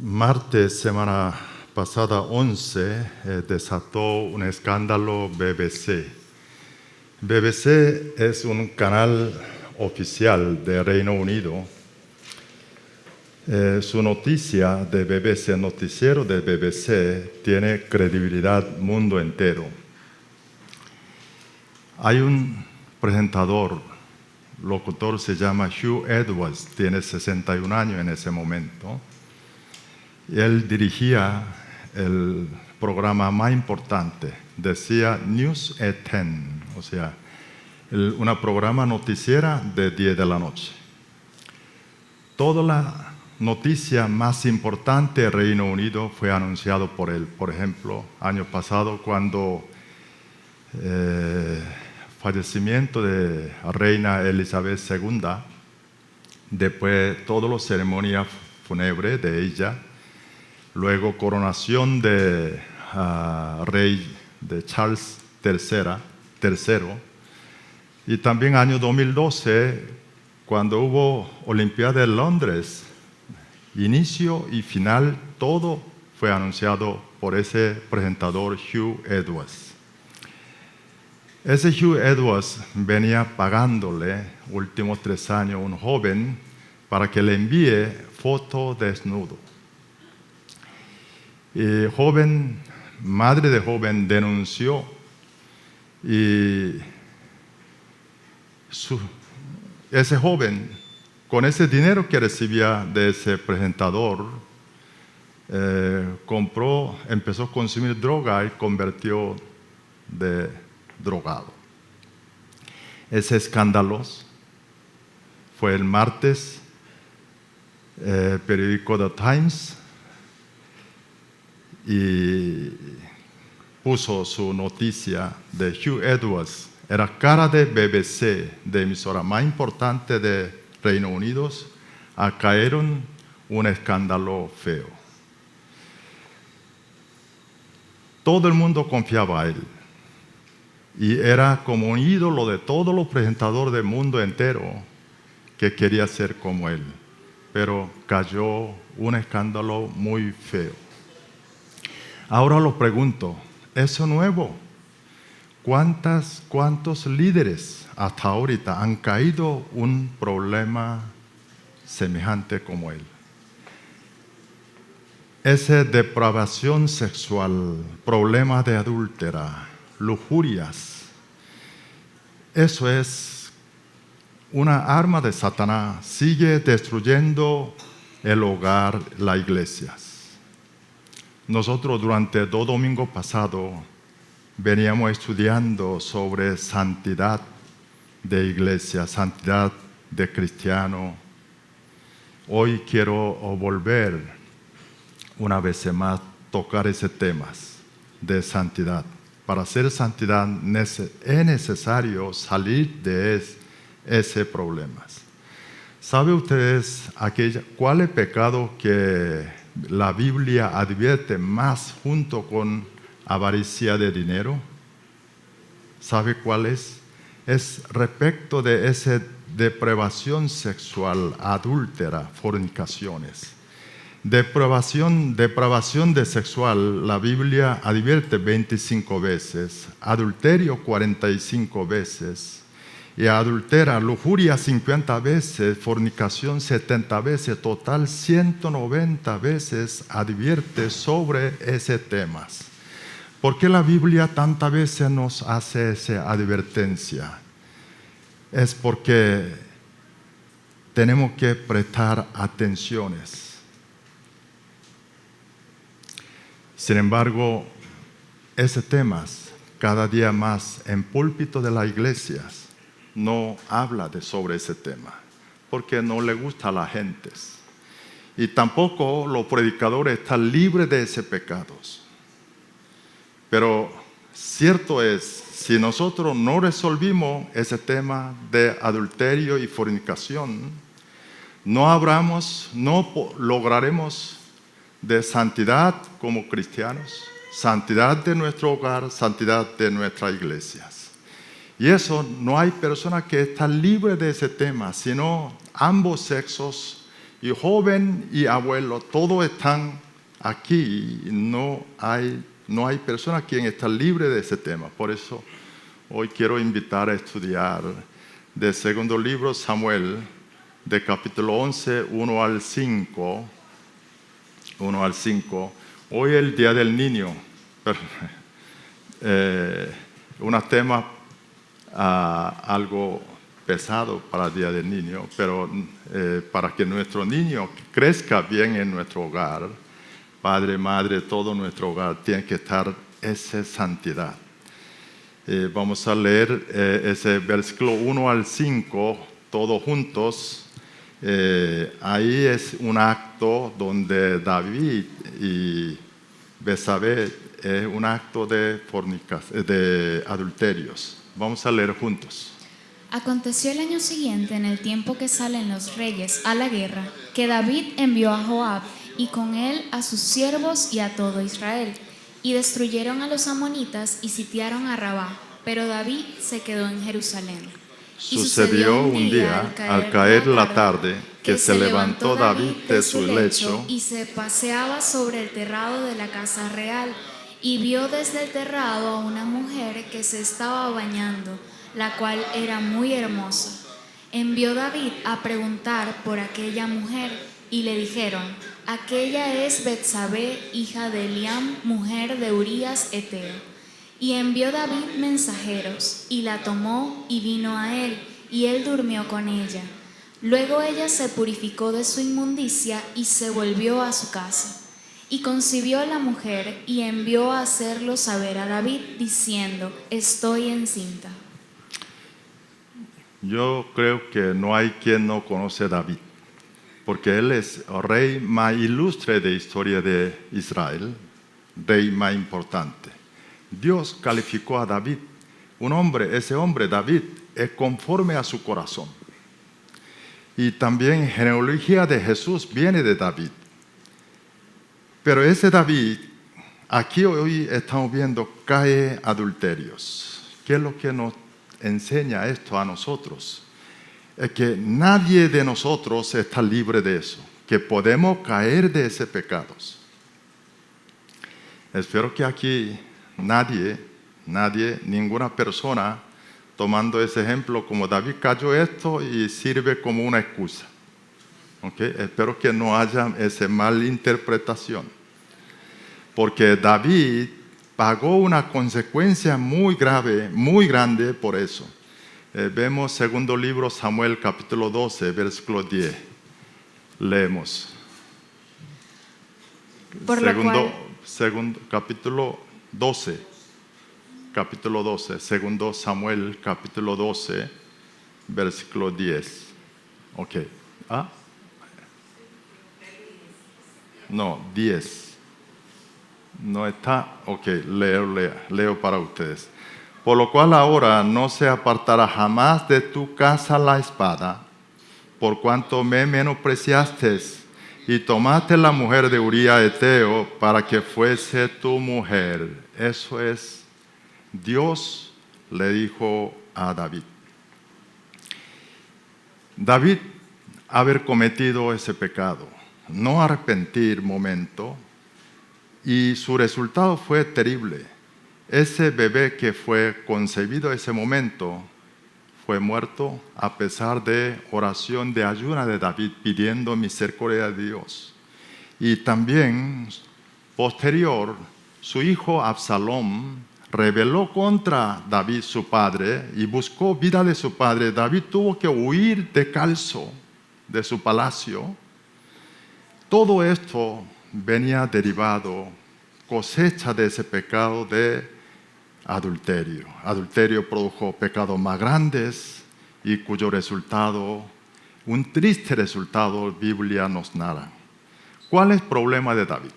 Martes, semana pasada 11, desató un escándalo BBC. BBC es un canal oficial de Reino Unido. Su noticia de BBC, noticiero de BBC, tiene credibilidad mundo entero. Hay un presentador, locutor, se llama Hugh Edwards, tiene 61 años en ese momento. Y él dirigía el programa más importante, decía News at 10, o sea, una programa noticiera de 10 de la noche. Toda la noticia más importante del Reino Unido fue anunciado por él. Por ejemplo, año pasado, cuando fallecimiento de la reina Elizabeth II, después todas las ceremonias fúnebres de ella, luego coronación de rey de Charles III, y también año 2012, cuando hubo Olimpiada de Londres, inicio y final, todo fue anunciado por ese presentador Hugh Edwards. Ese Hugh Edwards venía pagándole últimos 3 años a un joven para que le envíe foto desnudo. Y madre de joven denunció y ese joven, con ese dinero que recibía de ese presentador, empezó a consumir droga y convirtió de drogado. Ese escándalo fue el martes, periódico The Times, y puso su noticia de Hugh Edwards, era cara de BBC, de emisora más importante de Reino Unido, cayeron un escándalo feo. Todo el mundo confiaba en él y era como un ídolo de todos los presentadores del mundo entero que quería ser como él, pero cayó un escándalo muy feo. Ahora lo pregunto, ¿eso nuevo? ¿Cuántos líderes hasta ahorita han caído un problema semejante como él? Esa depravación sexual, problemas de adúltera, lujurias, eso es una arma de Satanás, sigue destruyendo el hogar, las iglesias. Nosotros durante 2 domingos pasados veníamos estudiando sobre santidad de iglesia, santidad de cristiano. Hoy quiero volver una vez más tocar ese tema de santidad. Para hacer santidad es necesario salir de ese problema. ¿Saben ustedes cuál es el pecado que la Biblia advierte más junto con avaricia de dinero? ¿Sabe cuál es? Es respecto de esa depravación sexual, adúltera, fornicaciones. Depravación de sexual, la Biblia advierte 25 veces, adulterio 45 veces, y adultera, lujuria 50 veces, fornicación 70 veces, total 190 veces advierte sobre ese tema. ¿Por qué la Biblia tantas veces nos hace esa advertencia? Es porque tenemos que prestar atenciones. Sin embargo, ese tema, cada día más en púlpito de las iglesias, no habla sobre ese tema, porque no le gusta a la gente. Y tampoco los predicadores están libres de ese pecado. Pero cierto es, si nosotros no resolvimos ese tema de adulterio y fornicación, no lograremos de santidad como cristianos, santidad de nuestro hogar, santidad de nuestras iglesias. Y no hay persona que está libre de ese tema, sino ambos sexos Y joven y abuelo, todos están aquí. No hay persona quien está libre de ese tema. Por eso hoy quiero invitar a estudiar del segundo libro Samuel, de capítulo 11, 1 al 5. Hoy es el Día del Niño. Un tema algo pesado para el Día del Niño, pero para que nuestro niño crezca bien en nuestro hogar, padre, madre, todo nuestro hogar tiene que estar esa santidad. Vamos a leer ese versículo 1 al 5, todos juntos. Ahí es un acto donde David y Betsabé es un acto de adulterios. Vamos a leer juntos. Aconteció el año siguiente, en el tiempo que salen los reyes a la guerra, que David envió a Joab y con él a sus siervos y a todo Israel, y destruyeron a los amonitas y sitiaron a Rabá, pero David se quedó en Jerusalén. Sucedió un día, al caer la tarde, que se levantó David de su lecho y se paseaba sobre el terrado de la casa real, y vio desde el terrado a una mujer que se estaba bañando, la cual era muy hermosa. Envió David a preguntar por aquella mujer, y le dijeron: aquella es Betsabé, hija de Eliam, mujer de Urías Eteo. Y envió David mensajeros, y la tomó y vino a él, y él durmió con ella. Luego ella se purificó de su inmundicia y se volvió a su casa. Y concibió la mujer y envió a hacerlo saber a David, diciendo: estoy encinta. Yo creo que no hay quien no conoce a David, porque él es el rey más ilustre de la historia de Israel, rey más importante. Dios calificó a David, ese hombre David es conforme a su corazón. Y también la genealogía de Jesús viene de David. Pero ese David, aquí hoy estamos viendo, cae adulterios. ¿Qué es lo que nos enseña esto a nosotros? Es que nadie de nosotros está libre de eso, que podemos caer de ese pecados. Espero que aquí nadie, ninguna persona, tomando ese ejemplo como David cayó esto y sirve como una excusa. ¿Okay? Espero que no haya esa malinterpretación. Porque David pagó una consecuencia muy grave, muy grande por eso. Vemos segundo libro Samuel capítulo 12, versículo 10. Leemos. Segundo capítulo 12, segundo Samuel capítulo 12, versículo 10. Ok. No, 10. No está, ok, leo para ustedes. Por lo cual ahora no se apartará jamás de tu casa la espada, por cuanto me menospreciaste y tomaste la mujer de Urías Eteo para que fuese tu mujer. Eso es, Dios le dijo a David. David haber cometido ese pecado, no arrepentir momento, y su resultado fue terrible. Ese bebé que fue concebido en ese momento fue muerto a pesar de oración de ayuno de David pidiendo misericordia de Dios. Y también, posterior, su hijo Absalom rebeló contra David, su padre, y buscó vida de su padre. David tuvo que huir descalzo de su palacio. Todo esto venía derivado, cosecha de ese pecado de adulterio. Adulterio produjo pecados más grandes y cuyo resultado, un triste resultado, la Biblia nos narra. ¿Cuál es el problema de David?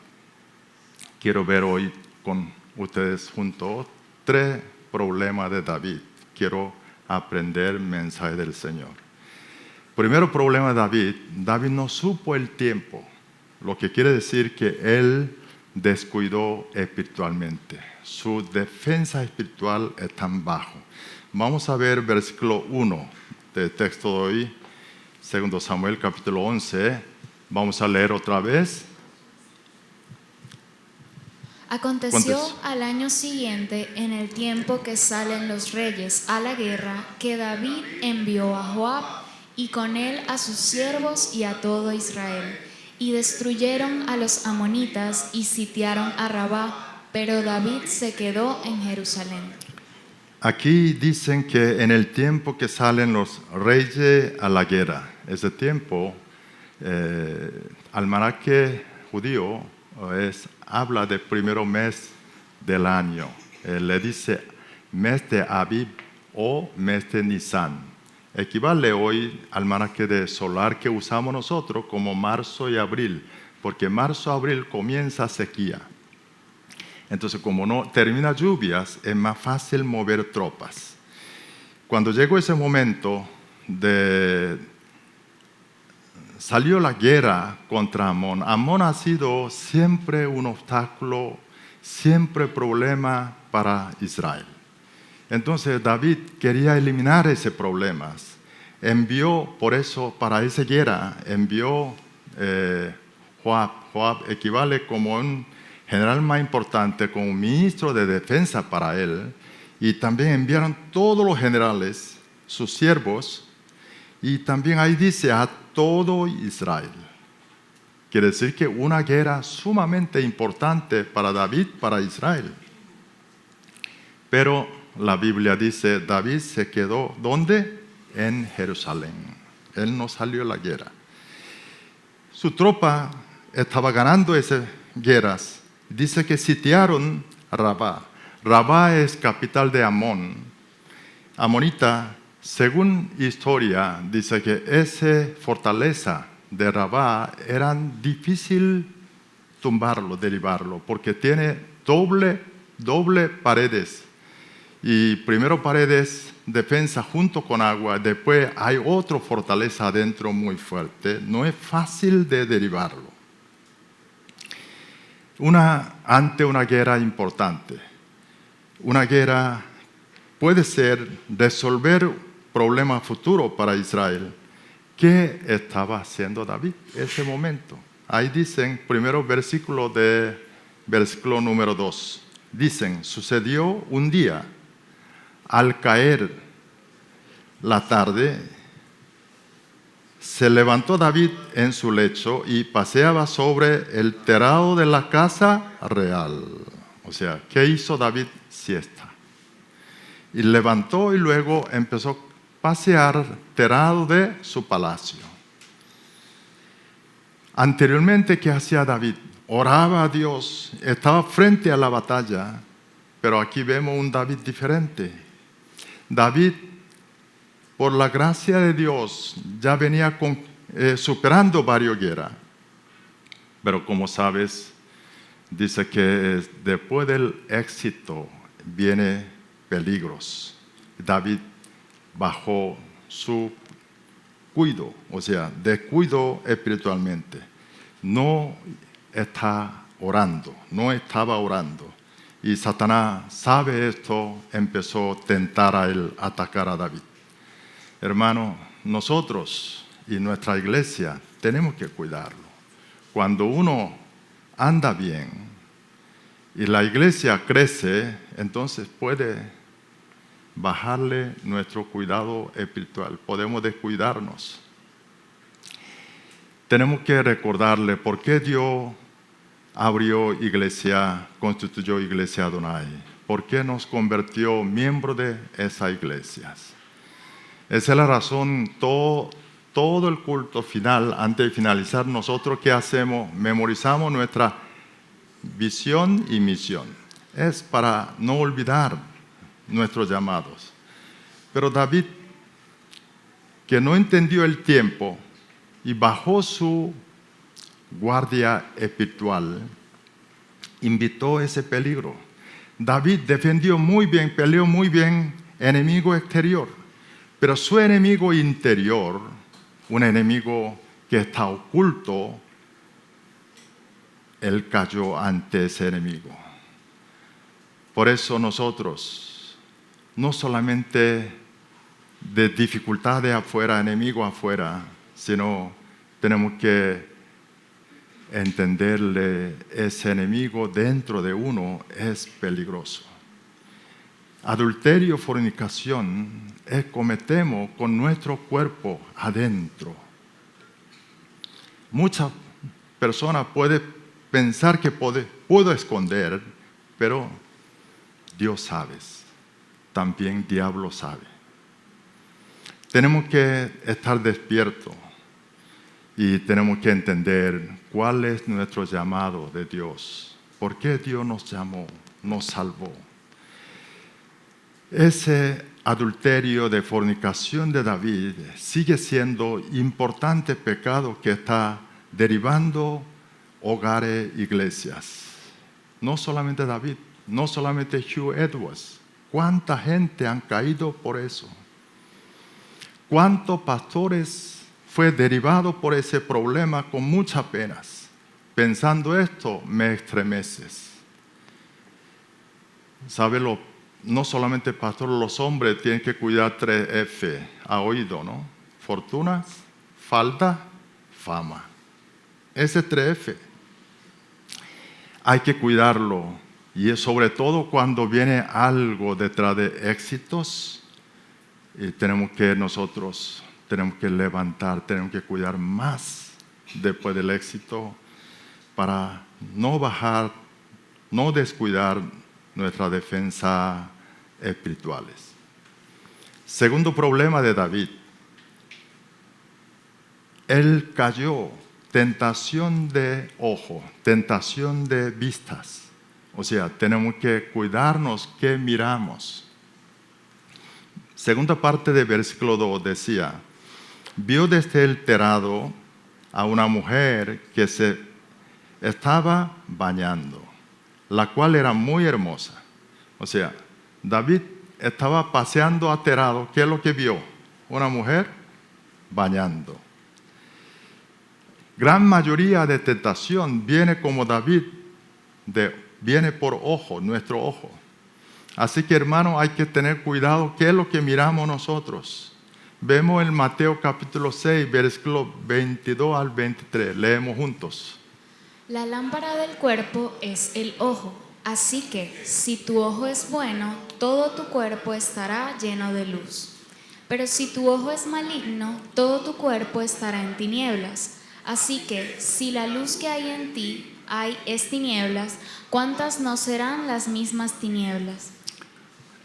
Quiero ver hoy con ustedes juntos 3 problemas de David. Quiero aprender el mensaje del Señor. Primero problema de David, David no supo el tiempo, lo que quiere decir que él descuidó espiritualmente. Su defensa espiritual es tan bajo. Vamos a ver versículo 1 del texto de hoy, 2 Samuel capítulo 11, Vamos a leer otra vez. Aconteció al año siguiente, en el tiempo que salen los reyes a la guerra, que David envió a Joab y con él a sus siervos y a todo Israel, y destruyeron a los amonitas y sitiaron a Rabá, pero David se quedó en Jerusalén. Aquí dicen que en el tiempo que salen los reyes a la guerra, ese tiempo, almanaque judío habla del primer mes del año. Le dice mes de Abib o mes de Nisan. Equivale hoy al almanaque de solar que usamos nosotros como marzo y abril, porque marzo-abril comienza sequía. Entonces, como no termina lluvias, es más fácil mover tropas. Cuando llegó ese momento salió la guerra contra Amón. Amón ha sido siempre un obstáculo, siempre problema para Israel. Entonces David quería eliminar ese problema. Envió, por eso, para esa guerra, envió Joab. Joab equivale como un general más importante, como un ministro de defensa para él. Y también enviaron todos los generales, sus siervos, y también ahí dice a todo Israel. Quiere decir que una guerra sumamente importante para David, para Israel. Pero la Biblia dice, David se quedó, ¿dónde? En Jerusalén. Él no salió a la guerra. Su tropa estaba ganando esas guerras. Dice que sitiaron Rabá. Rabá es capital de Amón. Amonita. Según historia, dice que esa fortaleza de Rabá era difícil tumbarlo, derribarlo, porque tiene doble paredes. Y primero paredes, defensa junto con agua, después hay otra fortaleza adentro muy fuerte. No es fácil de derribarlo. Ante una guerra importante, una guerra puede ser resolver problema futuro para Israel. ¿Qué estaba haciendo David en ese momento? Ahí dicen, primero versículo número 2. Dicen, sucedió un día, al caer la tarde, se levantó David en su lecho y paseaba sobre el terrado de la casa real. O sea, ¿qué hizo David? Siesta. Y levantó y luego empezó a pasear terrado de su palacio. Anteriormente, ¿qué hacía David? Oraba a Dios, estaba frente a la batalla, pero aquí vemos un David diferente. David, por la gracia de Dios, ya venía superando varias guerras. Pero como sabes, dice que después del éxito viene peligros. David bajo su cuidado, o sea, descuido espiritualmente. No estaba orando. Y Satanás sabe esto, empezó a tentar a él, atacar a David. Hermano, nosotros y nuestra iglesia tenemos que cuidarlo. Cuando uno anda bien y la iglesia crece, entonces puede bajarle nuestro cuidado espiritual. Podemos descuidarnos. Tenemos que recordarle por qué Dios abrió iglesia, constituyó iglesia Adonai. ¿Por qué nos convirtió miembro de esas iglesias? Esa es la razón, todo el culto final, antes de finalizar, nosotros ¿qué hacemos? Memorizamos nuestra visión y misión. Es para no olvidar nuestros llamados. Pero David, que no entendió el tiempo y bajó su guardia espiritual, invitó ese peligro. David defendió muy bien, peleó muy bien enemigo exterior, pero su enemigo interior, un enemigo que está oculto, él cayó ante ese enemigo. Por eso nosotros, no solamente de dificultades afuera, enemigos afuera, sino tenemos que entenderle ese enemigo dentro de uno es peligroso. Adulterio, fornicación, cometemos con nuestro cuerpo adentro. Muchas personas pueden pensar que puedo esconder, pero Dios sabe, también diablo sabe. Tenemos que estar despiertos y tenemos que entender cuál es nuestro llamado de Dios. ¿Por qué Dios nos llamó, nos salvó? Ese adulterio de fornicación de David sigue siendo importante pecado que está derivando hogares, iglesias. No solamente David, no solamente Hugh Edwards. ¿Cuánta gente han caído por eso? ¿Cuántos pastores fue derivado por ese problema con muchas penas? Pensando esto, me estremeces. ¿Sabe no solamente pastor, los hombres tienen que cuidar 3F, ha oído, ¿no? Fortunas, falda, fama. Ese 3F. Hay que cuidarlo. Y es sobre todo cuando viene algo detrás de éxitos, nosotros tenemos que levantar, tenemos que cuidar más después del éxito para no bajar, no descuidar nuestra defensa espirituales. Segundo problema de David. Él cayó, tentación de ojo, tentación de vistas. O sea, tenemos que cuidarnos qué miramos. Segunda parte del versículo 2 decía, vio desde el terrado a una mujer que se estaba bañando, la cual era muy hermosa. O sea, David estaba paseando a terrado. ¿Qué es lo que vio? Una mujer bañando. Gran mayoría de tentación viene como David, viene por ojo, nuestro ojo. Así que, hermano, hay que tener cuidado qué es lo que miramos nosotros. Vemos en Mateo capítulo 6, versículo 22 al 23. Leemos juntos. La lámpara del cuerpo es el ojo. Así que, si tu ojo es bueno, todo tu cuerpo estará lleno de luz. Pero si tu ojo es maligno, todo tu cuerpo estará en tinieblas. Así que, si la luz que hay en ti es tinieblas, ¿cuántas no serán las mismas tinieblas?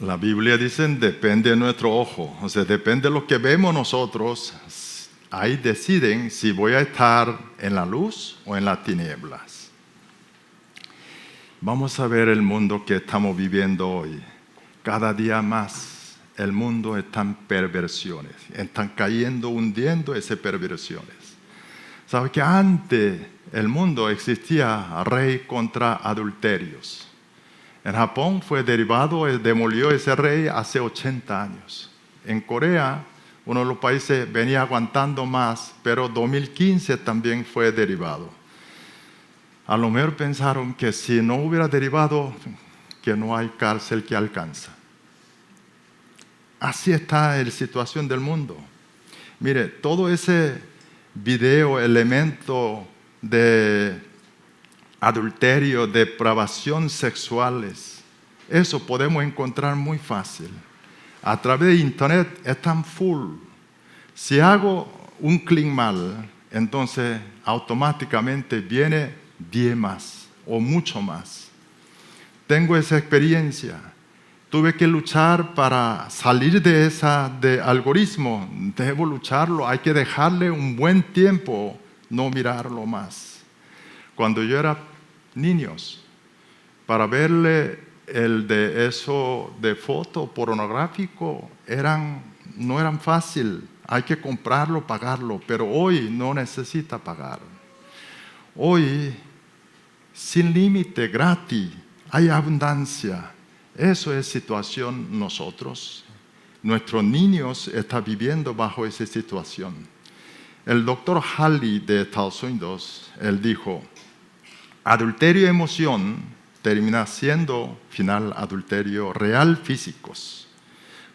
La Biblia dice, depende de nuestro ojo. O sea, depende de lo que vemos nosotros. Ahí deciden si voy a estar en la luz o en las tinieblas. Vamos a ver el mundo que estamos viviendo hoy. Cada día más el mundo está en perversiones. Están cayendo, hundiendo esas perversiones. ¿Sabe que antes el mundo existía rey contra adulterios? En Japón fue derivado, demolió ese rey hace 80 años. En Corea, uno de los países venía aguantando más, pero 2015 también fue derivado. A lo mejor pensaron que si no hubiera derivado, que no hay cárcel que alcanza. Así está la situación del mundo. Mire, todo ese video, elemento de adulterio, depravación sexuales, eso podemos encontrar muy fácil. A través de internet están full. Si hago un clic mal, entonces automáticamente viene 10 más o mucho más. Tengo esa experiencia. Tuve que luchar para salir de algoritmo. Debo lucharlo, hay que dejarle un buen tiempo, no mirarlo más. Cuando yo era niños, para verle eso de foto pornográfico, no eran fácil. Hay que comprarlo, pagarlo, pero hoy no necesita pagar. Hoy, sin límite, gratis, hay abundancia. Eso es situación nosotros. Nuestros niños están viviendo bajo esa situación. El doctor Halley de Estados Unidos, él dijo, adulterio y emoción termina siendo final adulterio real físicos.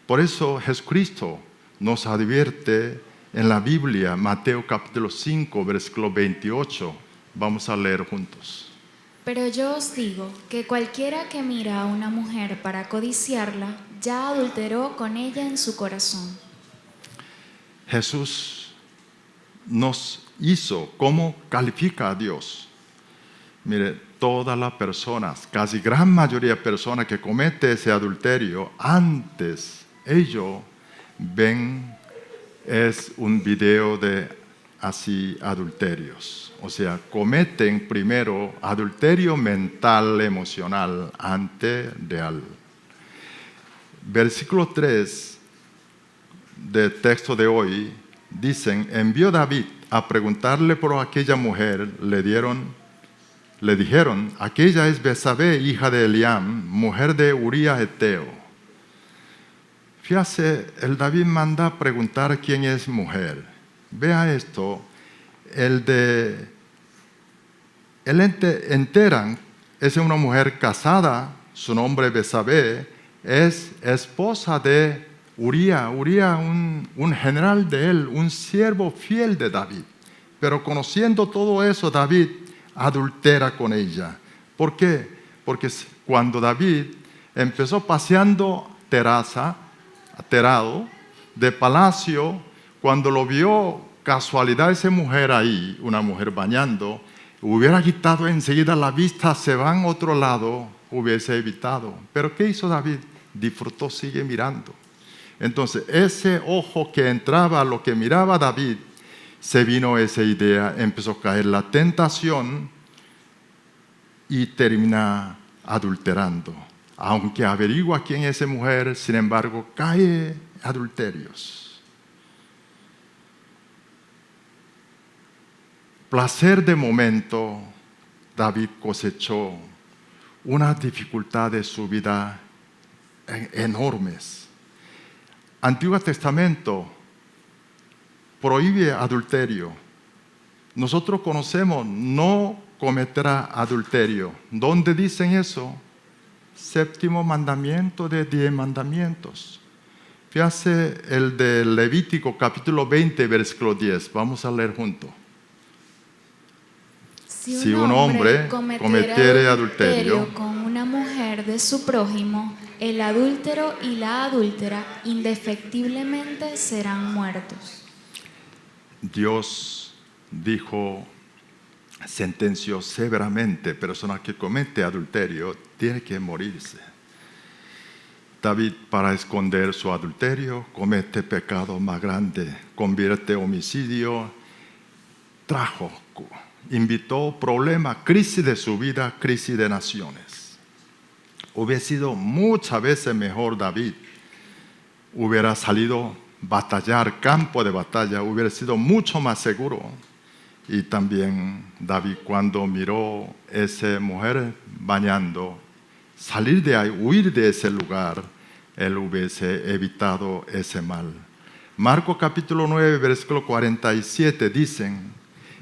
Por eso Jesucristo nos advierte en la Biblia, Mateo capítulo 5, versículo 28, Vamos a leer juntos. Pero yo os digo que cualquiera que mira a una mujer para codiciarla, ya adulteró con ella en su corazón. Jesús nos hizo cómo califica a Dios. Mire, todas las personas, casi gran mayoría de personas que cometen ese adulterio, antes ellos ven es un video de así adulterios. O sea, cometen primero adulterio mental, emocional, antes real. Versículo 3 del texto de hoy dicen: envió David a preguntarle por aquella mujer, le dijeron, aquella es Betsabé, hija de Eliam, mujer de Uría Eteo. Fíjate, el David manda a preguntar quién es mujer. Vea esto, enteran, es una mujer casada, su nombre Betsabé, es esposa de Uría, un general de él, un siervo fiel de David. Pero conociendo todo eso, David adultera con ella. ¿Por qué? Porque cuando David empezó paseando aterrado de palacio, cuando lo vio casualidad esa mujer ahí, una mujer bañando, hubiera quitado enseguida la vista, se va a otro lado, hubiese evitado. Pero ¿qué hizo David? Disfrutó, sigue mirando. Entonces, ese ojo que entraba a lo que miraba David, se vino esa idea, empezó a caer la tentación y termina adulterando. Aunque averigua quién es esa mujer, sin embargo, cae adulterios. Placer de momento, David cosechó unas dificultades de su vida enormes. Antiguo Testamento prohíbe adulterio. Nosotros conocemos, no cometerá adulterio. ¿Dónde dicen eso? Séptimo mandamiento de 10 mandamientos. Fíjate el de Levítico capítulo 20, versículo 10. Vamos a leer juntos. Si un hombre cometiere adulterio con una mujer de su prójimo, el adúltero y la adúltera indefectiblemente serán muertos. Dios dijo, sentenció severamente, persona que comete adulterio tiene que morirse. David, para esconder su adulterio, comete pecado más grande, convierte homicidio, invitó problemas, crisis de su vida, crisis de naciones. Hubiera sido muchas veces mejor David, hubiera salido batallar, campo de batalla, hubiera sido mucho más seguro. Y también David, cuando miró a esa mujer bañando, salir de ahí, huir de ese lugar, él hubiese evitado ese mal. Marcos capítulo 9, versículo 47 dicen: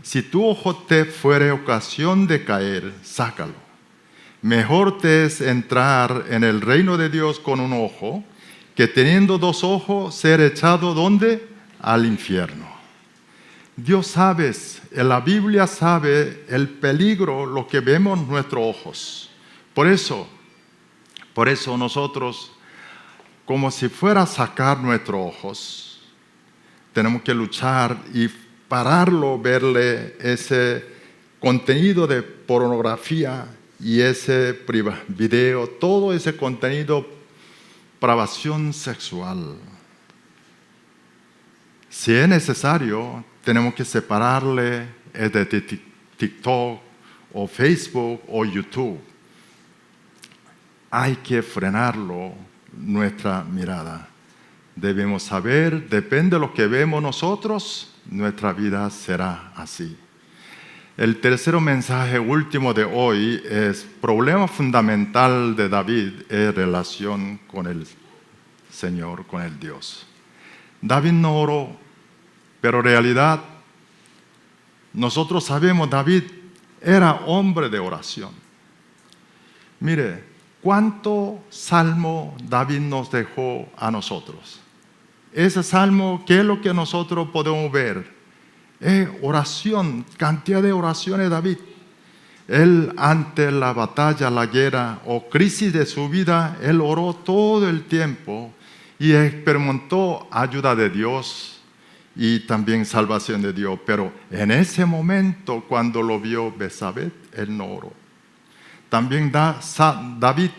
si tu ojo te fuere ocasión de caer, sácalo. Mejor te es entrar en el reino de Dios con un ojo, que teniendo 2 ojos ser echado ¿dónde? Al infierno. Dios sabe, en la Biblia sabe el peligro, lo que vemos en nuestros ojos. Por eso nosotros, como si fuera a sacar nuestros ojos, tenemos que luchar y pararlo, verle ese contenido de pornografía y ese video, todo ese contenido, privación sexual. Si es necesario, tenemos que separarle de TikTok o Facebook o YouTube. Hay que frenarlo, nuestra mirada. Debemos saber, depende de lo que vemos nosotros, nuestra vida será así. El tercer mensaje último de hoy es: problema fundamental de David es relación con el Señor, con el Dios. David no oró, pero en realidad nosotros sabemos David era hombre de oración. Mire, ¿cuánto salmo David nos dejó a nosotros? Ese salmo, ¿qué es lo que nosotros podemos ver? Oración, cantidad de oraciones de David. Él ante la batalla, la guerra o crisis de su vida, él oró todo el tiempo y experimentó ayuda de Dios y también salvación de Dios. Pero en ese momento, cuando lo vio Betsabé, él no oró. También David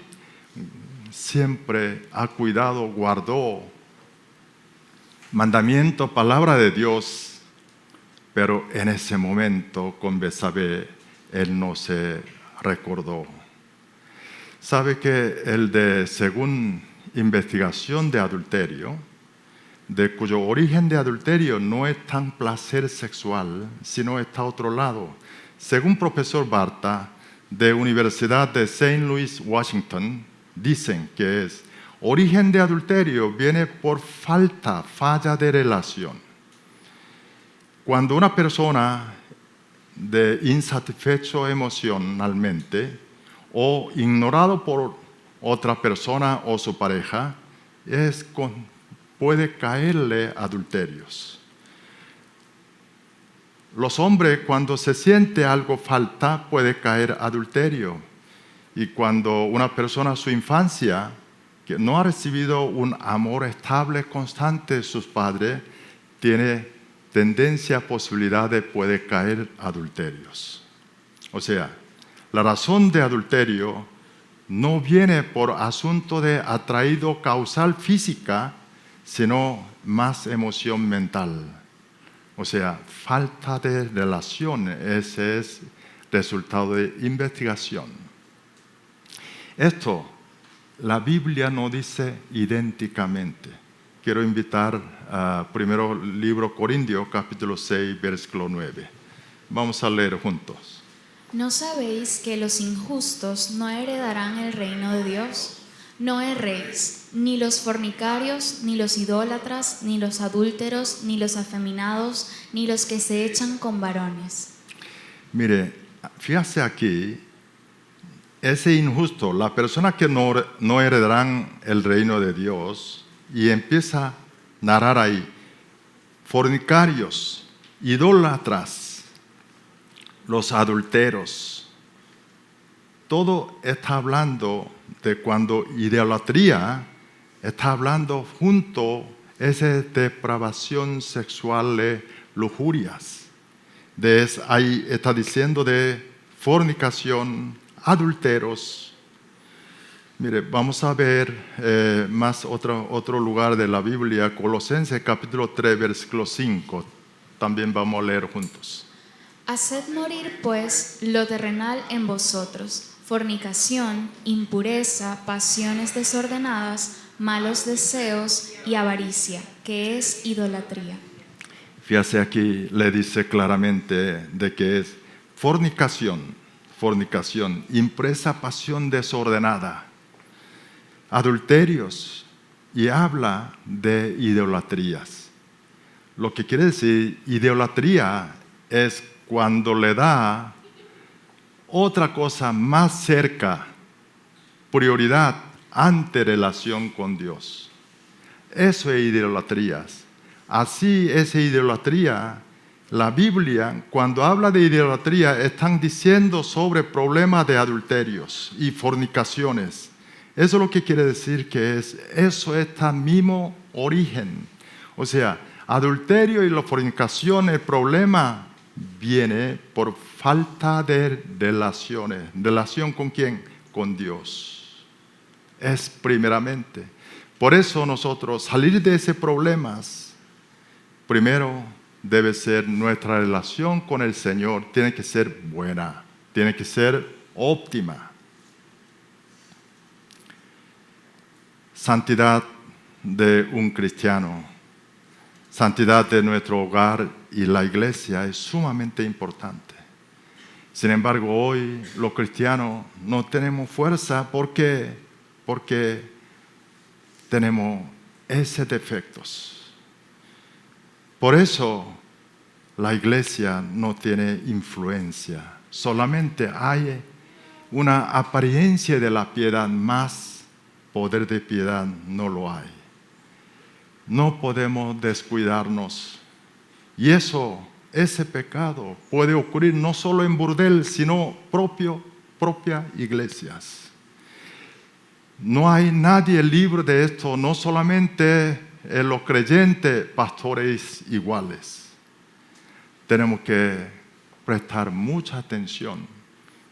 siempre ha cuidado, guardó mandamiento, palabra de Dios, pero en ese momento con Betsabé él no se recordó. Sabe que según investigación de adulterio, de cuyo origen de adulterio no es tan placer sexual, sino está a otro lado. Según profesor Barta, de Universidad de St. Louis, Washington, dicen que origen de adulterio viene por falla de relación. Cuando una persona de insatisfecho emocionalmente o ignorado por otra persona o su pareja, puede caerle adulterios. Los hombres, cuando se siente algo falta, puede caer adulterio. Y cuando una persona en su infancia que no ha recibido un amor estable, constante de sus padres, tiene tendencia, posibilidad de puede caer adulterios. O sea, la razón de adulterio no viene por asunto de atraído causal física, sino más emoción mental. O sea, falta de relación, ese es resultado de investigación. Esto, la Biblia no dice idénticamente. Quiero invitar a primero libro Corintios, capítulo 6, versículo 9. Vamos a leer juntos. ¿No sabéis que los injustos no heredarán el reino de Dios? No erréis, ni los fornicarios, ni los idólatras, ni los adúlteros, ni los afeminados, ni los que se echan con varones. Mire, fíjese aquí, ese injusto, la persona que no heredarán el reino de Dios, y empieza a narrar ahí, fornicarios, idólatras, los adulteros, todo está hablando de cuando idolatría está hablando junto esa depravación sexual de lujurias. Ahí está diciendo de fornicación, adulteros. Mire, vamos a ver más otro lugar de la Biblia, Colosenses capítulo 3, versículo 5. También vamos a leer juntos. Haced morir pues lo terrenal en vosotros: fornicación, impureza, pasiones desordenadas, malos deseos y avaricia, que es idolatría. Fíjese aquí, le dice claramente de que es fornicación, impureza, pasión desordenada, adulterios, y habla de idolatrías. Lo que quiere decir idolatría es cuando le da otra cosa más cerca, prioridad ante relación con Dios. Eso es idolatría. Así es idolatría. La Biblia, cuando habla de idolatría, están diciendo sobre problemas de adulterios y fornicaciones. Eso es lo que quiere decir que eso está mismo origen. O sea, adulterio y la fornicación, el problema viene por falta de relaciones. ¿Relación con quién? Con Dios. Es primeramente. Por eso nosotros salir de ese problema, primero debe ser nuestra relación con el Señor. Tiene que ser buena, tiene que ser óptima. Santidad de un cristiano, santidad de nuestro hogar y la iglesia es sumamente importante. Sin embargo, hoy los cristianos no tenemos fuerza porque tenemos esos defectos. Por eso la iglesia no tiene influencia. Solamente hay una apariencia de la piedad, más poder de piedad no lo hay. No podemos descuidarnos. Y eso ese pecado puede ocurrir no solo en burdel, sino propias iglesias. No hay nadie libre de esto, no solamente los creyentes, pastores iguales. Tenemos que prestar mucha atención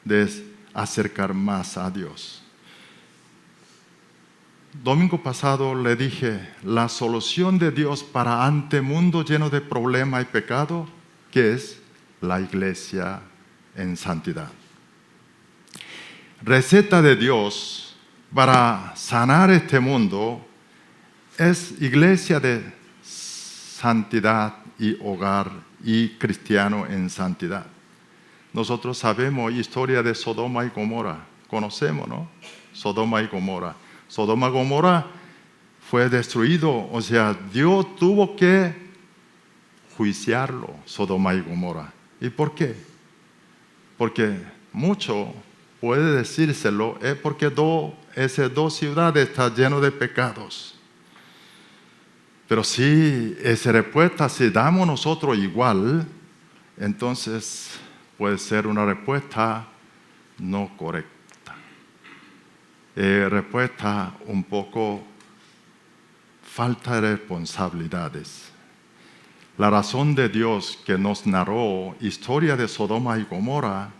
de acercar más a Dios. Domingo pasado le dije, la solución de Dios para ante mundo lleno de problemas y pecado, que es la iglesia en santidad. Receta de Dios para sanar este mundo es iglesia de santidad y hogar y cristiano en santidad. Nosotros sabemos historia de Sodoma y Gomorra, conocemos, ¿no? Sodoma y Gomorra. Sodoma y Gomorra fue destruido, o sea, Dios tuvo que juiciarlo, Sodoma y Gomorra. ¿Y por qué? Porque mucho puede decírselo, es porque esas dos ciudades están llenas de pecados. Pero si esa respuesta si damos nosotros igual, entonces puede ser una respuesta no correcta. Respuesta un poco falta de responsabilidades. La razón de Dios que nos narró historia de Sodoma y Gomorra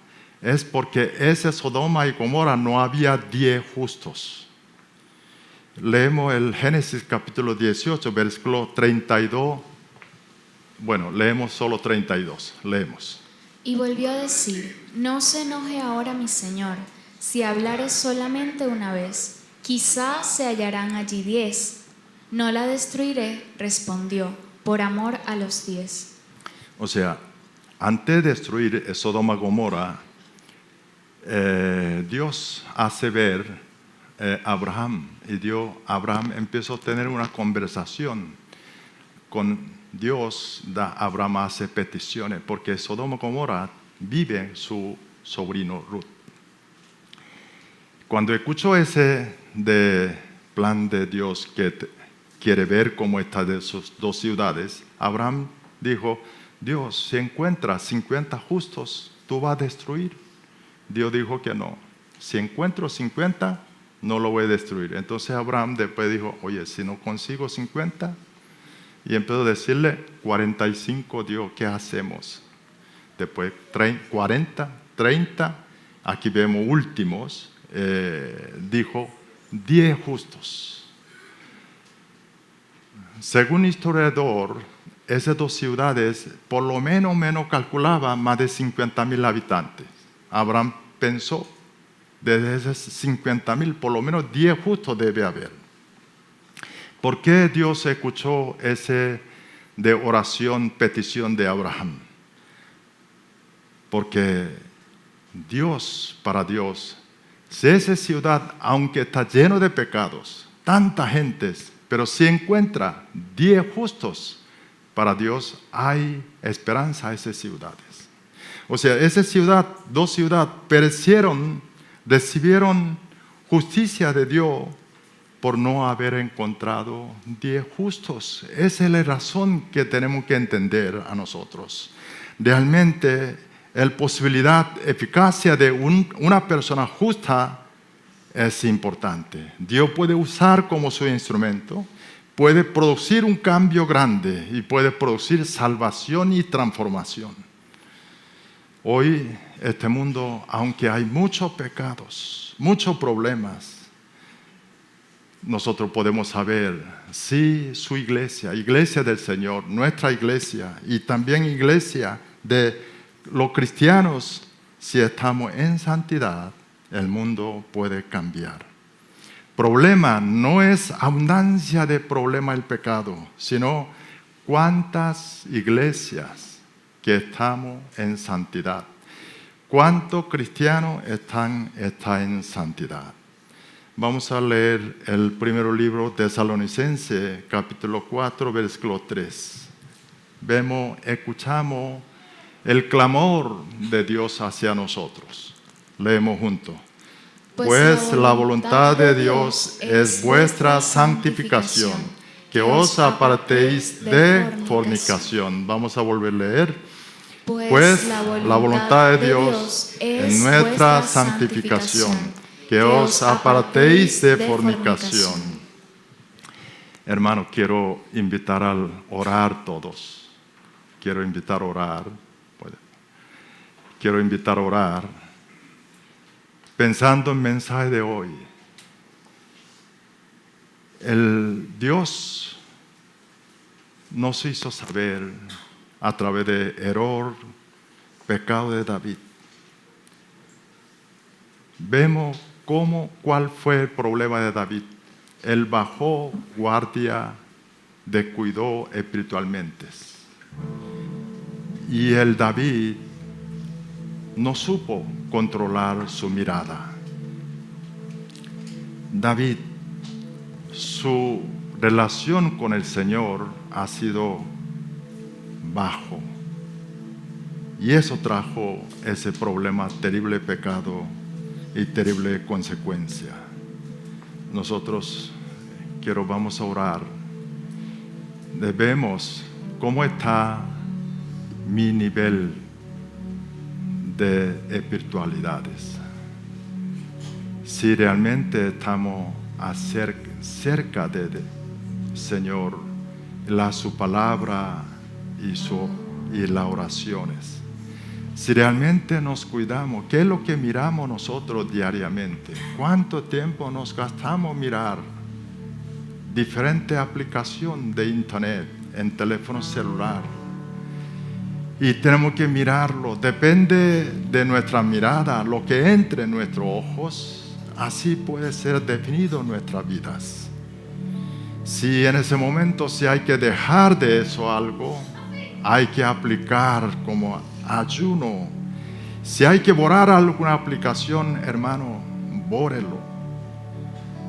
es porque ese Sodoma y Gomorra no había 10 justos. Leemos el Génesis capítulo 18, versículo 32. Bueno, leemos solo 32. Leemos. Y volvió a decir: no se enoje ahora mi señor, si hablares solamente una vez, quizá se hallarán allí 10. No la destruiré, respondió, por amor a los 10. O sea, antes de destruir Sodoma y Gomorra, Dios hace ver Abraham, y Abraham empezó a tener una conversación con Dios. Abraham hace peticiones porque Sodoma y Gomorra vive su sobrino Ruth. Cuando escuchó ese plan de Dios que quiere ver cómo está de sus dos ciudades, Abraham dijo: Dios, si encuentras 50 justos, ¿tú vas a destruir? Dios dijo que no. Si encuentro 50, no lo voy a destruir. Entonces Abraham después dijo: oye, si no consigo 50, y empezó a decirle 45, Dios, ¿qué hacemos? Después 40, 30, aquí vemos últimos, dijo 10 justos. Según historiador, esas dos ciudades por lo menos calculaban más de 50,000 habitantes. Abraham pensó, de esos 50,000, por lo menos 10 justos debe haber. ¿Por qué Dios escuchó ese de oración, petición de Abraham? Porque para Dios, si esa ciudad, aunque está lleno de pecados, tanta gente, pero si encuentra 10 justos, para Dios hay esperanza a esas ciudades. O sea, esa ciudad, dos ciudades perecieron, recibieron justicia de Dios por no haber encontrado 10 justos. Esa es la razón que tenemos que entender a nosotros. Realmente, la posibilidad, eficacia de una persona justa es importante. Dios puede usar como su instrumento, puede producir un cambio grande y puede producir salvación y transformación. Hoy, este mundo, aunque hay muchos pecados, muchos problemas, nosotros podemos saber si su iglesia del Señor, nuestra iglesia y también iglesia de los cristianos, si estamos en santidad, el mundo puede cambiar. Problema no es abundancia de problema el pecado, sino cuántas iglesias que estamos en santidad. ¿Cuántos cristianos están en santidad? Vamos a leer el primer libro de Tesalonicenses, capítulo 4, versículo 3. Escuchamos el clamor de Dios hacia nosotros. Leemos juntos. Pues la voluntad de Dios es vuestra santificación, que os apartéis de fornicación. Vamos a volver a leer. Pues la voluntad de Dios es nuestra santificación, que os apartéis de fornicación. Hermano, quiero invitar a orar todos. Quiero invitar a orar. Quiero invitar a orar pensando en el mensaje de hoy. El Dios nos hizo saber a través de error, pecado de David. Vemos cuál fue el problema de David. Él bajó guardia, descuidó espiritualmente. Y el David no supo controlar su mirada. David, su relación con el Señor ha sido bajo. Y eso trajo ese problema, terrible pecado y terrible consecuencia. Nosotros vamos a orar. Debemos, ¿cómo está mi nivel de espiritualidades? Si realmente estamos cerca del Señor, su palabra y las oraciones. Si realmente nos cuidamos, ¿qué es lo que miramos nosotros diariamente? ¿Cuánto tiempo nos gastamos mirar diferentes aplicaciones de internet en teléfono celular? Y tenemos que mirarlo. Depende de nuestra mirada, lo que entre en nuestros ojos, así puede ser definido en nuestras vidas. Si en ese momento hay que dejar de eso algo, hay que aplicar como ayuno. Si hay que borrar alguna aplicación, hermano, bórrelo.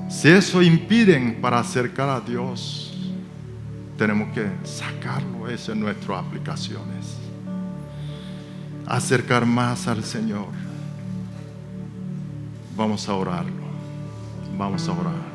Si eso impide para acercar a Dios, tenemos que sacarlo eso en nuestras aplicaciones. Acercar más al Señor. Vamos a orarlo. Vamos a orar.